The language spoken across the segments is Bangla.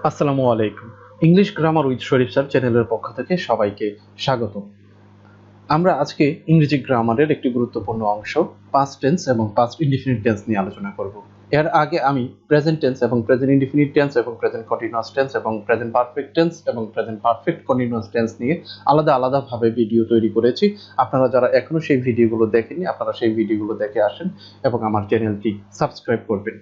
আসসালামু আলাইকুম। English grammar with Sharif sir চ্যানেলের পক্ষ থেকে সবাইকে স্বাগত। আমরা আজকে ইংরেজি গ্রামারের একটি গুরুত্বপূর্ণ অংশ পাস্ট টেন্স এবং পাস্ট ইনডিফিনিট টেন্স নিয়ে আলোচনা করব। এর আগে আমি প্রেজেন্ট টেন্স এবং প্রেজেন্ট ইনডিফিনিট টেন্স এবং প্রেজেন্ট কন্টিনিউয়াস টেন্স এবং প্রেজেন্ট পারফেক্ট টেন্স এবং প্রেজেন্ট পারফেক্ট কন্টিনিউয়াস টেন্স নিয়ে আলাদাভাবে ভিডিও তৈরি করেছি। আপনারা যারা এখনো সেই ভিডিওগুলো দেখেননি, আপনারা সেই ভিডিওগুলো দেখে আসেন এবং আমার চ্যানেলটি সাবস্ক্রাইব করবেন।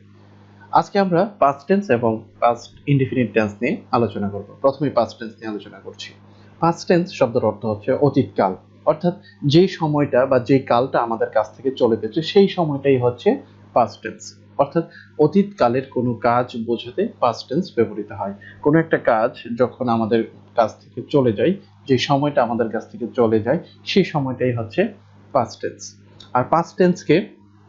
আজকে আমরা পাস্ট টেন্স এবং পাস্ট ইনডিফিনিট টেন্স নিয়ে আলোচনা করব। প্রথমে পাস্ট টেন্স নিয়ে আলোচনা করছি। পাস্ট টেন্স শব্দের অর্থ হচ্ছে অতীতকাল, অর্থাৎ যে সময়টা বা যে কালটা আমাদের কাছ থেকে চলে গেছে সেই সময়টাই হচ্ছে পাস্ট টেন্স। অর্থাৎ অতীতকালের কোনো কাজ বোঝাতে পাস্ট টেন্স ব্যবহৃত হয়। কোনো একটা কাজ যখন আমাদের কাছ থেকে চলে যায়, যে সময়টা আমাদের কাছ থেকে চলে যায় সেই সময়টাই হচ্ছে পাস্ট টেন্স। আর পাস্ট টেন্সকে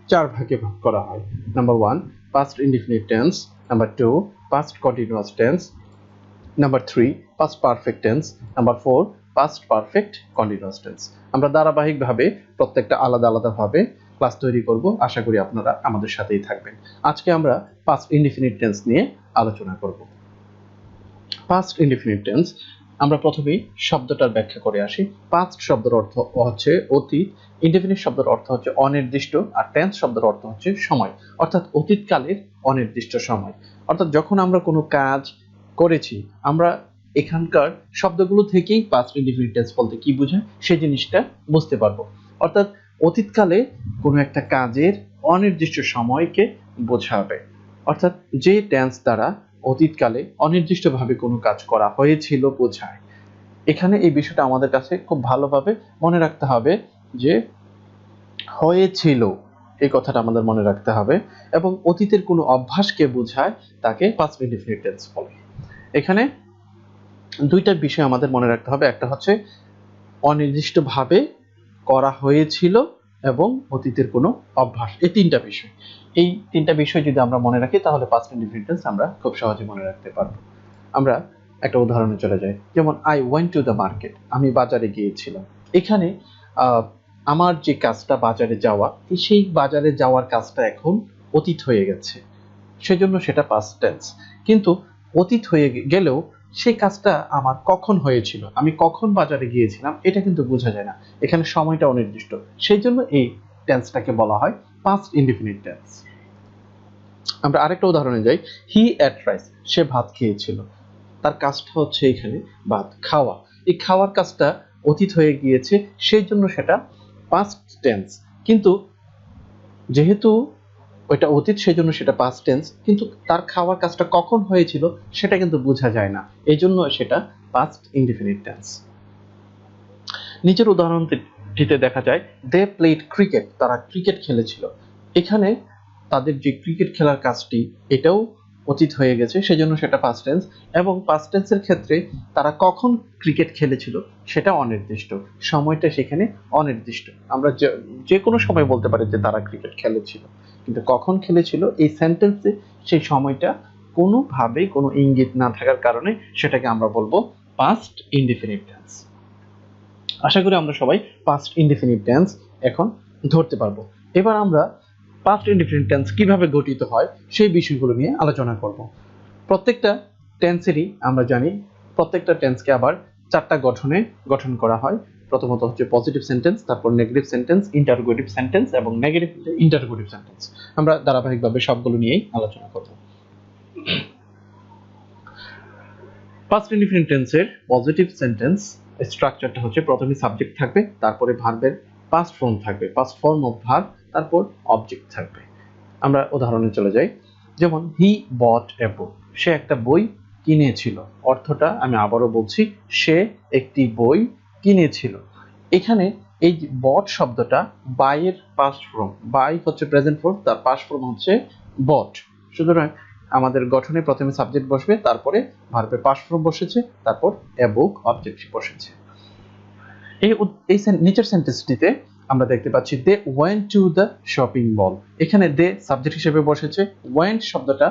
চার ভাগে ভাগ করা হয়। Number 1 past indefinite tense, number 2 past continuous tense, number 3 past perfect tense, number 4 past perfect continuous tense। আমরা ধারাবাহিকভাবে প্রত্যেকটা আলাদাভাবে ক্লাস তৈরি করব। আশা করি আপনারা আমাদের সাথেই থাকবেন। আজকে আমরা past indefinite tense নিয়ে আলোচনা করব। past indefinite tense আমরা প্রথমেই শব্দটার ব্যাখ্যা করে আসি। পাস্ট শব্দের অর্থ হচ্ছে অতীত, ইনডেফিনিট শব্দের অর্থ হচ্ছে অনির্দিষ্ট, আর টেন্স শব্দের অর্থ হচ্ছে সময়, অর্থাৎ অতীতকালের অনির্দিষ্ট সময়। অর্থাৎ যখন আমরা কোনো কাজ করেছি, আমরা এখানকার শব্দগুলো থেকেই পাস্ট ইনডেফিনিট টেন্স বলতে কি বোঝায় সেই জিনিসটা বুঝতে পারবো। অর্থাৎ অতীতকালে কোনো একটা কাজের অনির্দিষ্ট সময়কে বোঝাবে। অর্থাৎ যে টেন্স দ্বারা অতীতকালে অনির্দিষ্টভাবে কোনো কাজ করা হয়েছিল বোঝায়। এখানে এই বিষয়টা আমাদের কাছে খুব ভালোভাবে মনে রাখতে হবে যে হয়েছিল, এই কথাটা আমাদের মনে রাখতে হবে। এবং অতীতের কোনো অভ্যাসকে বোঝায়, তাকে পাস্ট ইনডেফিনিট টেন্স বলে। এখানে দুইটা বিষয় আমাদের মনে রাখতে হবে। একটা হচ্ছে অনির্দিষ্টভাবে করা হয়েছিল এবং অতীতের কোনো অভ্যাস। এই তিনটা বিষয় যদি আমরা মনে রাখি তাহলে পাস্ট ইনডেফিনিট টেন্স আমরা খুব সহজে মনে রাখতে পারবো। আমরা একটা উদাহরণে চলে যাই, যেমন I went to the market, আমি বাজারে গিয়েছিলাম। এখানে আমার যে কাজটা বাজারে যাওয়া, সেই বাজারে যাওয়ার কাজটা এখন অতীত হয়ে গেছে, সেজন্য সেটা পাস্ট টেন্স। কিন্তু অতীত হয়ে গেলেও সেই কাজটা আমার কখন হয়েছিল, আমি কখন বাজারে গিয়েছিলাম, এটা কিন্তু বোঝা যায় না। এখানে সময়টা অনির্দিষ্ট, সেই জন্য এই টেন্সটাকে বলা হয় পাস্ট ইনডিফিনিট টেন্স। আমরা আরেকটা উদাহরণে যাই, হি এট রাইস, সে ভাত খেয়েছিল। তার কাজটা হচ্ছে এখানে ভাত খাওয়া। এই খাওয়ার কাজটা অতীত হয়ে গিয়েছে, সেই জন্য সেটা পাস্ট টেন্স। কিন্তু যেহেতু ওইটা অতীত, সেই জন্য সেটা পাস্ট টেন্স। কিন্তু তার খাওয়ার কাজটা কখন হয়েছিল সেটা কিন্তু বোঝা যায় না, এই জন্য সেটা পাস্ট ইনডিফিনিট টেন্স। নিচের উদাহরণটিতে দেখা যায় দে প্লেড ক্রিকেট, তারা ক্রিকেট খেলেছিল। এখানে তাদের যে ক্রিকেট খেলার কাজটি, এটাও অতীত হয়ে গেছে, সেজন্য সেটা পাস্ট টেন্স। এবং পাস্ট টেন্সের ক্ষেত্রে তারা কখন ক্রিকেট খেলেছিল সেটা অনির্দিষ্ট, সময়টা সেখানে অনির্দিষ্ট। আমরা যে কোনো সময় বলতে পারি যে তারা ক্রিকেট খেলেছিল, কিন্তু কখন খেলেছিল এই সেন্টেন্সে সেই সময়টা কোনোভাবেই কোনো ইঙ্গিত না থাকার কারণে সেটাকে আমরা বলবো পাস্ট ইনডিফিনিট টেন্স। আশা করি আমরা সবাই পাস্ট ইনডিফিনিট টেন্স এখন ধরতে পারবো। এবার আমরা পাস্ট ইনডিফিনিট টেন্স কিভাবে গঠিত হয় সেই বিষয়গুলো নিয়ে আলোচনা করব। প্রত্যেকটা টেন্সেরই আমরা জানি প্রত্যেকটা টেন্সকে আবার চারটা গঠন করা হয়। প্রথমত হচ্ছে পজিটিভ সেন্টেন্স, তারপর নেগেটিভ সেন্টেন্স, ইন্টারোগেটিভ সেন্টেন্স এবং নেগেটিভ ইন্টারোগেটিভ সেন্টেন্স। আমরা ধারাবাহিকভাবে সবগুলো নিয়েই আলোচনা করব। পাস্ট ইনডিফিনিট টেন্সের পজিটিভ সেন্টেন্স স্ট্রাকচারটা হচ্ছে প্রথমে সাবজেক্ট থাকবে, তারপরে ভার্বের পাস্ট ফর্ম থাকবে, পাস্ট ফর্ম অফ ভার্ব, তারপর অবজেক্ট থাকবে। আমরা উদাহরণে চলে যাই, যেমন হি বট এ বুক, সে একটা বই কিনেছিল। অর্থটা আমি আবারও বলছি, সে একটি বই কিনেছিল। এখানে এই বট শব্দটা বাই এর পাস্ট ফর্ম, বাই হচ্ছে প্রেজেন্ট ফর্ম, তার পাস্ট ফর্ম হচ্ছে বট। সুতরাং আমাদের গঠনে প্রথমে সাবজেক্ট বসবে, তারপরে ভার্বের পাস্ট ফর্ম বসেছে, তারপর এ বুক অবজেক্ট বসেছে। এই নিচের সেন্টেন্সটিতে আমরা দেখতে পাচ্ছি they went to the shopping mall. এখানে দে সাবজেক্ট হিসেবে বসেছে, ওয়েন্ট শব্দটা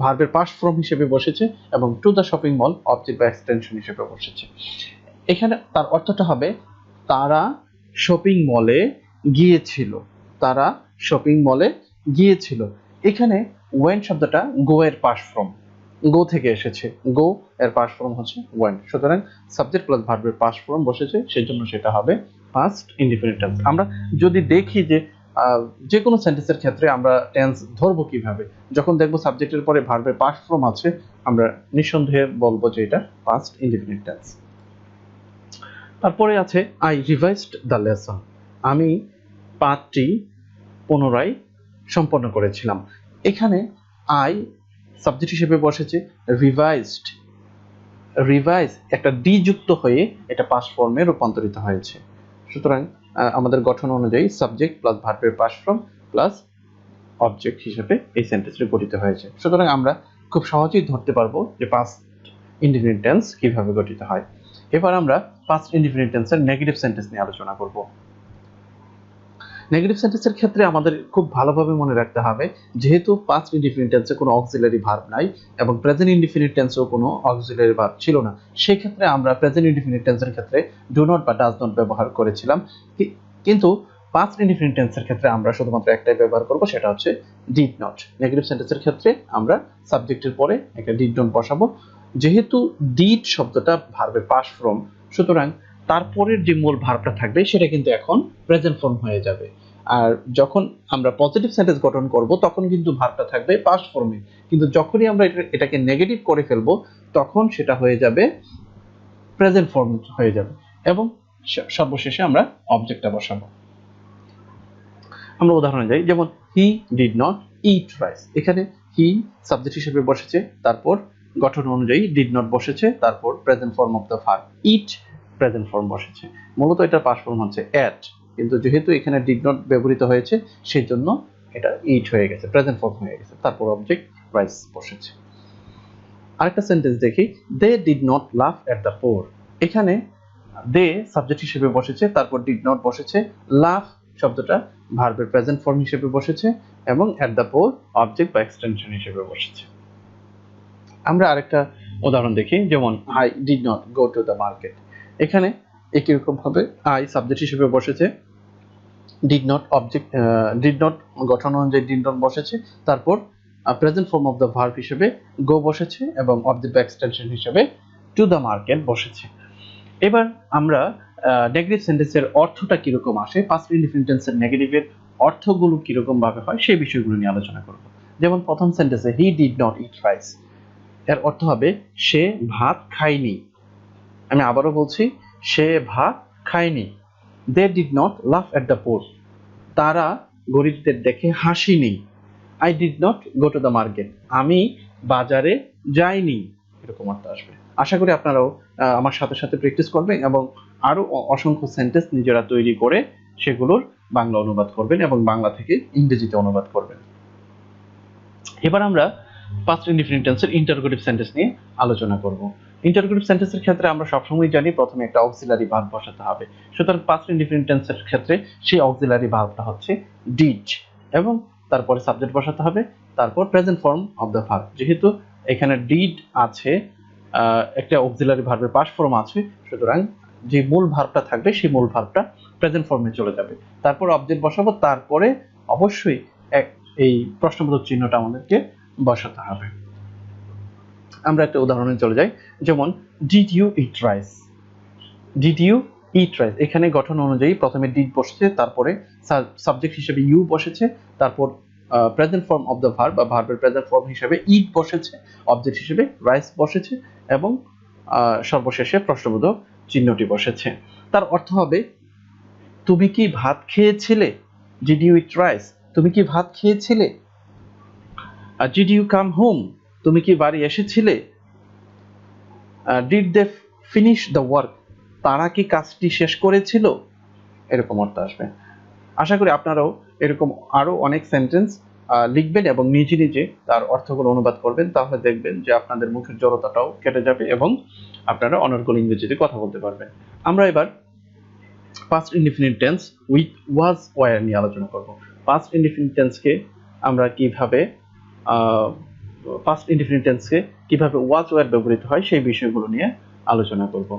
ভার্বের পাস্ট ফর্ম হিসেবে বসেছে, এবং two the shopping mall object বা এক্সটেনশন হিসেবে বসেছে। এখানে তার অর্থটা হবে তারা শপিং মলে গিয়েছিল, তারা শপিং মলে গিয়েছিল। এখানে ওয়েন্ট শব্দটা গো এর পাস্ট ফর্ম, গো থেকে এসেছে, গো এর পাস্ট ফর্ম হচ্ছে ওয়েন্ট, সুতরাং সাবজেক্ট প্লাস ভার্বের পাস্ট ফর্ম বসেছে, সেজন্য সেটা হবে পাস্ট ইনডিফিনিট টেন্স। আমরা যদি দেখি যে যে কোনো সেন্টেন্সের ক্ষেত্রে আমরা টেন্স ধরবো কিভাবে, যখন দেখবো সাবজেক্টের পরে ভার্বের পাস্ট ফর্ম আছে, আমরা নিঃসন্দেহে বলবো যে এটা পাস্ট ইনডিফিনিট টেন্স। তারপরে আছে আই রিভাইজড দ্য লেসন, আমি পাঠটি পুনরায় সম্পন্ন করেছিলাম। এখানে আই সাবজেক্ট হিসেবে বসেছে, রিভাইজড, রিভাইজ একটা ডি যুক্ত হয়ে এটা পাস্ট ফর্মে রূপান্তরিত হয়েছে। সুতরাং আমাদের গঠন অনুযায়ী সাবজেক্ট প্লাস ভার্বের পাস্ট ফর্ম প্লাস অবজেক্ট হিসেবে এই সেন্টেন্সটি গঠিত হয়েছে। সুতরাং আমরা খুব সহজেই ধরতে পারবো যে পাস্ট ইনডিফিনিট টেন্স কিভাবে গঠিত হয়। এবার আমরা পাস্ট ইনডিফিনিট টেন্সের নেগেটিভ সেন্টেন্স নিয়ে আলোচনা করব। নেগেটিভ সেন্টেন্সের ক্ষেত্রে আমাদের খুব ভালোভাবে মনে রাখতে হবে, যেহেতু পাস্ট ইনডিফিনিট টেন্সে কোনো অক্সিলারি ভার্ব নাই এবং প্রেজেন্ট ইনডিফিনিট টেন্সেও কোনো অক্সিলারি ভার্ব ছিল না, সেই ক্ষেত্রে আমরা প্রেজেন্ট ইনডিফিনিট টেন্সের ক্ষেত্রে ডু নট বা ডাজ নট ব্যবহার করেছিলাম। কিন্তু পাস্ট ইনডিফিনিট টেন্সের ক্ষেত্রে আমরা শুধুমাত্র একটাই ব্যবহার করব, সেটা হচ্ছে ডিড নট। নেগেটিভ সেন্টেন্সের ক্ষেত্রে আমরা সাবজেক্টের পরে একটা ডিড নট বসাবো। যেহেতু ডিড শব্দটা ভার্বের পাস্ট ফর্ম, সুতরাং তারপরের যে মূল ভার্বটা থাকবে সেটা কিন্তু এখন প্রেজেন্ট ফর্ম হয়ে যাবে। আর যখন আমরা পজিটিভ সেন্টেন্স গঠন করব তখন কিন্তু ভার্বটা থাকবে পাস্ট ফর্মে, কিন্তু যখনই আমরা এটাকে নেগেটিভ করে ফেলবো তখন সেটা হয়ে যাবে প্রেজেন্ট ফর্ম হয়ে যাবে, এবং সর্বশেষে আমরা অবজেক্টটা বসাবো। আমরা উদাহরণে যাই, যেমন he did not it rice. এখানে হি সাবজেক্ট হিসেবে বসেছে, তারপর গঠন অনুযায়ী ডিড নট বসেছে, তারপর present form of the verb it present form বসেছে। মূলত এটা পাস্ট ফর্ম হচ্ছে এট, কিন্তু যেহেতু এখানে ডিড নট ব্যবহৃত হয়েছে সেই জন্য এটা ইট হয়ে গেছে, প্রেজেন্ট ফর্ম হয়ে গেছে, তারপর অবজেক্ট রাইস বসেছে। আরেকটা সেন্টেন্স দেখি, দে ডিড নট লাফ এট দ্য পোর। এখানে দে সাবজেক্ট হিসেবে বসেছে, তারপর ডিড নট বসেছে, লাফ শব্দটা ভার্বের প্রেজেন্ট ফর্ম হিসেবে বসেছে, এবং এট দ্য পোর অবজেক্ট বা এক্সটেনশন হিসেবে বসেছে। আমরা আরেকটা উদাহরণ দেখি, যেমন I did not go to the market. এখানে একই রকম ভাবে আই সাবজেক্ট হিসেবে বসেছে, did not object, did not গঠন অনুযায়ী ডিড নট বসেছে, তারপর present form of the verb হিসেবে গো বসেছে, এবং অবজেক্ট বা এক্সটেনশন হিসেবে টু দ্য মার্কেট বসেছে। এবার আমরা নেগেটিভ সেন্টেন্সের অর্থটা কিরকম আসে, পাস্ট ইনডিফিনিট টেন্সের নেগেটিভের অর্থগুলো কিরকম ভাবে হয় সেই বিষয়গুলো নিয়ে আলোচনা করব। যেমন প্রথম সেন্টেন্সে he did not eat rice, এর অর্থ হবে সে ভাত খায়নি। আমি আবারও বলছি, সে ভাত খায়নি। দে ডিড নট লাফ এট দ্য পোর, তারা গরিবদের দেখে হাসিনি। I did not go to the market, আমি বাজারে যাইনি। এরকম অর্থ আসবে। আশা করি আপনারাও আমার সাথে সাথে প্র্যাকটিস করবেন এবং আরো অসংখ্য সেন্টেন্স নিজেরা তৈরি করে সেগুলোর বাংলা অনুবাদ করবেন এবং বাংলা থেকে ইংরেজিতে অনুবাদ করবেন। এবার আমরা পাস্ট ইনডিফিনিট টেন্সের ইন্টারোগেটিভ সেন্টেন্স নিয়ে আলোচনা করব। ইন্টারোগেটিভ সেন্টেন্সের ক্ষেত্রে আমরা সবসময় জানি প্রথমে একটা অক্সিলারি ভার্ব বসাতে হবে। সুতরাং পাস্ট ইনডিফিনিট টেন্সের ক্ষেত্রে সেই অক্সিলারি ভার্বটা হচ্ছে ডিড, এবং তারপরে সাবজেক্ট বসাতে হবে, তারপর present form of the verb. যেহেতু এখানে ডিড আছে, একটা অক্সিলারি ভার্বের পাস্ট ফর্ম আছে, সুতরাং যে মূল ভার্বটা থাকবে সেই মূল ভার্বটা প্রেজেন্ট ফর্মে চলে যাবে। তারপর অবজেক্ট বসাবো, তারপরে অবশ্যই এই প্রশ্নবোধক চিহ্নটা আমাদেরকে বসাতে হবে। আমরা একটা উদাহরণে চলে যাই, যেমন did you eat rice. Did you eat rice, এখানে গঠন অনুযায়ী প্রথমে ডিড বসেছে, তারপরে সাবজেক্ট হিসেবে ইউ বসেছে, তারপর present form of the verb বা ভার্বের প্রেজেন্ট ফর্ম হিসেবে ইট বসেছে, অবজেক্ট হিসেবে রাইস বসেছে, এবং সর্বশেষে প্রশ্নবোধক চিহ্নটি বসেছে। তার অর্থ হবে তুমি কি ভাত খেয়েছিলে। ডিড ইউ ইট রাইস, তুমি কি ভাত খেয়েছিলে। ডিড ইউ কাম হোম, তুমি কি বাড়ি এসেছিলে। Did they finish the work, তারা কি কাজটি শেষ করেছিল। এরকম অর্থ আসবে। আশা করি আপনারাও এরকম আরো অনেক সেন্টেন্স লিখবেন এবং নিজে নিজে তার অর্থগুলো অনুবাদ করবেন, তাহলে দেখবেন যে আপনাদের মুখের জড়তাটাও কেটে যাবে এবং আপনারা অনর্গল ইংরেজিতে কথা বলতে পারবেন। আমরা এবার past indefinite tense with was wire নিয়ে আলোচনা করব। পাস্ট ইনডিফিনিট টেন্সকে আমরা কিভাবে পাস্ট ইনডিফিনিট টেন্সকে কিভাবে ওয়াজ ওয়্যার ব্যবহৃত হয় সেই বিষয়গুলো নিয়ে আলোচনা করব।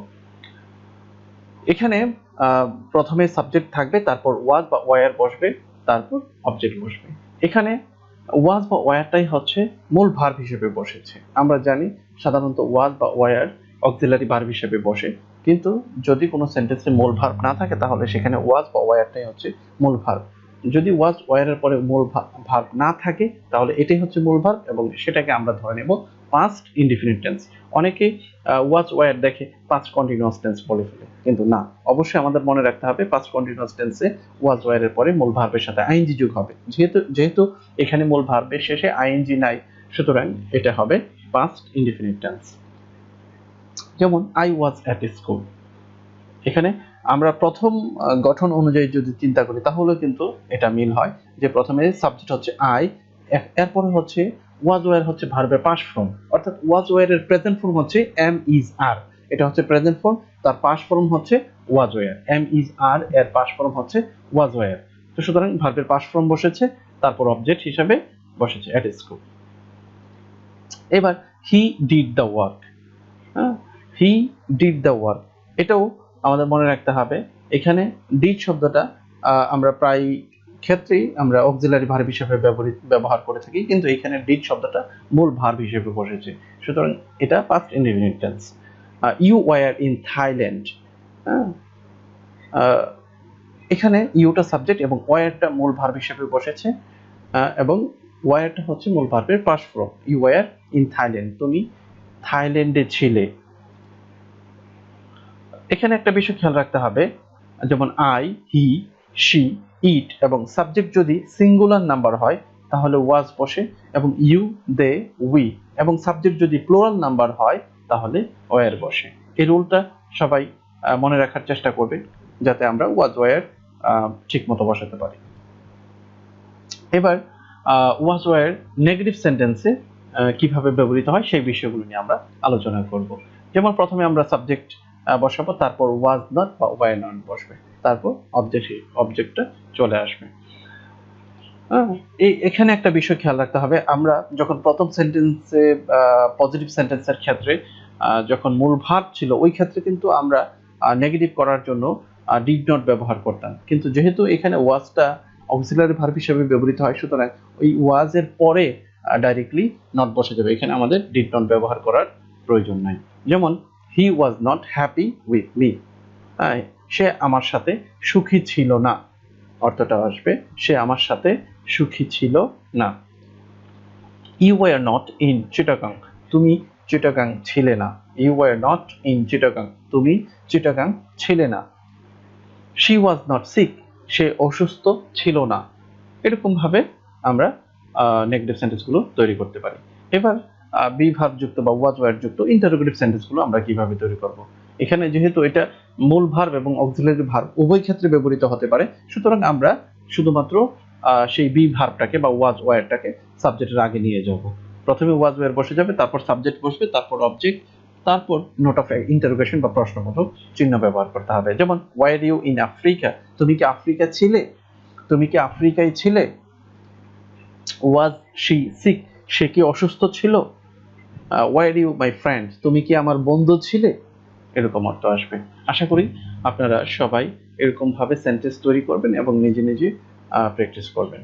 এখানে প্রথমে সাবজেক্ট থাকবে, তারপর ওয়াজ বা ওয়্যার বসবে, তারপর অবজেক্ট বসবে। এখানে ওয়াজ বা ওয়ারটাই হচ্ছে মূল ভার্ব হিসেবে বসেছে। আমরা জানি সাধারণত ওয়াজ বা ওয়ার অক্সিলারি ভার্ব হিসেবে বসে, কিন্তু যদি কোনো সেন্টেন্সে মূল ভার্ব না থাকে তাহলে সেখানে ওয়াজ বা ওয়ারটাই হচ্ছে মূল ভার্ব। যদি ওয়াজ ওয়ারের পরে মূল ভার্ব না থাকে তাহলে এটাই হচ্ছে মূল ভার্ব এবং সেটাকে আমরা ধরে নেব পাস্ট ইনডিফিনিট টেন্স। অনেকে ওয়াজ ওয়ার দেখে পাস্ট কন্টিনিউয়াস টেন্স বলে ফেলে, কিন্তু না, অবশ্যই আমাদের মনে রাখতে হবে পাস্ট কন্টিনিউয়াস টেন্সে ওয়াজ ওয়ারের পরে মূল ভার্বের সাথে আইএনজি যোগ হবে। যেহেতু এখানে মূল ভার্বের শেষে আইএনজি নাই, সুতরাং এটা হবে পাস্ট ইনডিফিনিট টেন্স। যেমন আই ওয়াজ অ্যাট স্কুল, এখানে আমরা প্রথম গঠন অনুযায়ী যদি চিন্তা করি তাহলে কিন্তু এটা মিল হয় যে প্রথমে সাবজেক্ট হচ্ছে আই, এরপরে হচ্ছে ওয়াজ ওয়ার হচ্ছে ভার্বের পাস্ট ফর্ম, অর্থাৎ ওয়াজ ওয়ারের প্রেজেন্ট ফর্ম হচ্ছে এম ইজ আর, এটা হচ্ছে প্রেজেন্ট ফর্ম, তার পাস্ট ফর্ম হচ্ছে ওয়াজ ওয়ার। এম ইজ আর এর পাস্ট ফর্ম হচ্ছে ওয়াজ ওয়ার। তো সুতরাং ভার্বের পাস্ট ফর্ম বসেছে, তারপর অবজেক্ট হিসেবে বসেছে অ্যাট স্কুল। এবার he did the work, he did the work, এটাও আমাদের মনে রাখতে হবে। এখানে ডিড শব্দটা আমরা প্রায় ক্ষেত্রেই আমরা অক্সিলারি ভার্ব হিসেবে ব্যবহার করে থাকি, কিন্তু এখানে ডিড শব্দটা মূল ভার্ব হিসেবে বসেছে, সুতরাং এটা past indefinite tense. You were in Thailand, এখানে ইউটা সাবজেক্ট এবং ওয়ারটা মূল ভার্ব হিসেবে বসেছে, এবং ওয়ারটা হচ্ছে মূল ভার্বের past form. You were in Thailand, তুমি থাইল্যান্ডে ছিলে। এখানে একটা বিষয় খেয়াল রাখতে হবে, যেমন আই, হি, শি, ইট এবং সাবজেক্ট যদি সিঙ্গুলার নাম্বার হয় তাহলে ওয়াজ বসে, এবং ইউ, দে, উই এবং সাবজেক্ট যদি প্লুরাল নাম্বার হয় তাহলে ওয়ার বসে। এই রুলটা সবাই মনে রাখার চেষ্টা করবে যাতে আমরা ওয়াজ ওয়ার ঠিক মতো বসাতে পারি। এবার ওয়াজ ওয়ার নেগেটিভ সেন্টেন্সে কিভাবে ব্যবহৃত হয় সেই বিষয়গুলো নিয়ে আমরা আলোচনা করব। যেমন প্রথমে আমরা সাবজেক্ট বসাবো, তারপর ওয়াজ নট বা ওয়ার নট বসবে, তারপর অবজেক্টটা চলে আসবে। এখানে একটা বিষয় খেয়াল রাখতে হবে, আমরা যখন প্রথম সেন্টেন্সে পজিটিভ সেন্টেন্সের ক্ষেত্রে যখন মূল ভার্ব ছিল ওই ক্ষেত্রে কিন্তু আমরা নেগেটিভ করার জন্য ডিড নট ব্যবহার করতাম, কিন্তু যেহেতু এখানে ওয়াজটা অক্সিলারি ভার্ব হিসেবে ব্যবহৃত হয় সুতরাং ওই ওয়াজের পরে ডাইরেক্টলি নট বসে যাবে, এখানে আমাদের ডিড নট ব্যবহার করার প্রয়োজন নাই। যেমন he was not happy with me, সে আমার সাথে সুখী ছিল না, অর্থটা আসবে সে আমার সাথে সুখী ছিল না। You were not in Chittagong, তুমি চিটাগাং ছিলে না। You were not in Chittagong, তুমি চিটাগাং ছিলে না। শি ওয়াজ নট সিক, সে অসুস্থ ছিল না। এরকম ভাবে আমরা নেগেটিভ সেন্টেন্সগুলো তৈরি করতে পারি। এবার বি ভার্ব যুক্ত বা ওয়াজ ওয়ার যুক্ত ইন্টারোগেটিভ সেন্টেন্সগুলো আমরা কিভাবে তৈরি করব। এখানে যেহেতু এটা মূল ভার্ব এবং অক্সিলারি ভার্ব উভয় ক্ষেত্রে ব্যবহৃত হতে পারে, সুতরাং আমরা শুধুমাত্র সেই বি ভার্বটাকে বা ওয়াজ ওয়ারটাকে সাবজেক্টের আগে নিয়ে যাব। প্রথমে ওয়াজ ওয়ার বসে যাবে, তারপর সাবজেক্ট বসবে, তারপর অবজেক্ট, তারপর নোট অফ ইন্টারোগেশন বা প্রশ্নবোধক চিহ্ন ব্যবহার করতে হবে। যেমন ওয়ার ইউ ইন আফ্রিকা, তুমি কি আফ্রিকা ছিলে, তুমি কি আফ্রিকায় ছিলে। ওয়াজ শি সিক, সে কি অসুস্থ ছিল। ওয়ার ইউ মাই ফ্রেন্ড, তুমি কি আমার বন্ধু ছিলে, এরকম অর্থ আসবে। আশা করি আপনারা সবাই এরকম ভাবে সেন্টেন্স তৈরি করবেন এবং নিজে নিজে প্র্যাকটিস করবেন।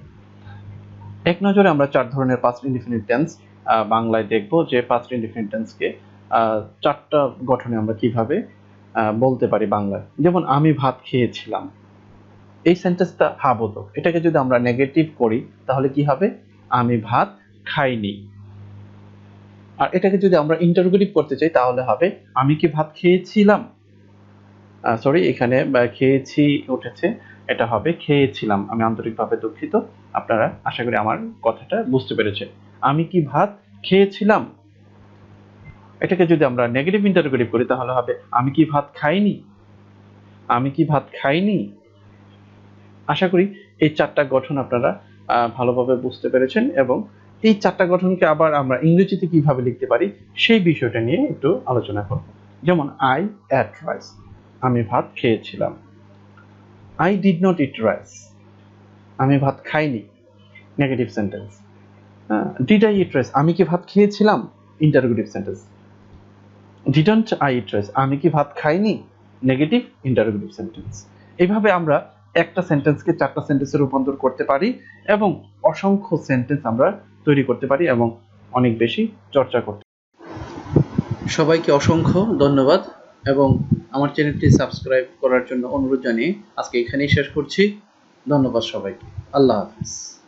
এক নজরে আমরা 4 ধরনের পাস্ট ইনডিফিনিট টেন্স বাংলায় দেখব, যে পাস্ট ইনডিফিনিট টেন্সকে 4টা গঠনে আমরা কিভাবে বলতে পারি বাংলায়। যেমন আমি ভাত খেয়েছিলাম, এই সেন্টেন্সটা হাবোধক, এটাকে যদি আমরা নেগেটিভ করি তাহলে কি হবে, আমি ভাত খাইনি। আর এটাকে যদি আমরা ইন্টারোগেটিভ করতে চাই তাহলে হবে আমি কি ভাত খেয়েছিলাম, সরি এখানে খেয়েছি উঠেছে, এটা হবে খেয়েছিলাম। আমি আন্তরিকভাবে দুঃখিত, আপনারা আশা করি আমার কথাটা বুঝতে পেরেছেন। আমি কি ভাত খেয়েছিলাম। এটাকে যদি আমরা নেগেটিভ ইন্টারোগেটিভ করি তাহলে হবে আমি কি ভাত খাইনি, আমি কি ভাত খাইনি। আশা করি এই 4টা গঠন আপনারা ভালোভাবে বুঝতে পেরেছেন, এবং এই 4টা গঠনকে আবার আমরা ইংরেজিতে কিভাবে লিখতে পারি সেই বিষয়টা নিয়ে একটু আলোচনা করব। যেমন আই এট রাইস, আমি ভাত খেয়েছিলাম। I did not eat rice, আমি ভাত খাইনি, negative sentence. Did I eat rice, আমি কি ভাত খেয়েছিলাম, interrogative sentence. Didn't I eat rice, আমি কি ভাত খাইনি, নেগেটিভ ইন্টারোগেটিভ সেন্টেন্স। এইভাবে আমরা একটা সেন্টেন্সকে 4টা সেন্টেন্সে রূপান্তর করতে পারি এবং অসংখ্য সেন্টেন্স আমরা তৈরি করতে পারি এবং অনেক বেশি চর্চা করতে পারি। সবাইকে অসংখ্য ধন্যবাদ এবং আমার চ্যানেলটি সাবস্ক্রাইব করার জন্য অনুরোধ জানিয়ে আজকে এখানেই শেষ করছি। ধন্যবাদ সবাইকে। আল্লাহ হাফিজ।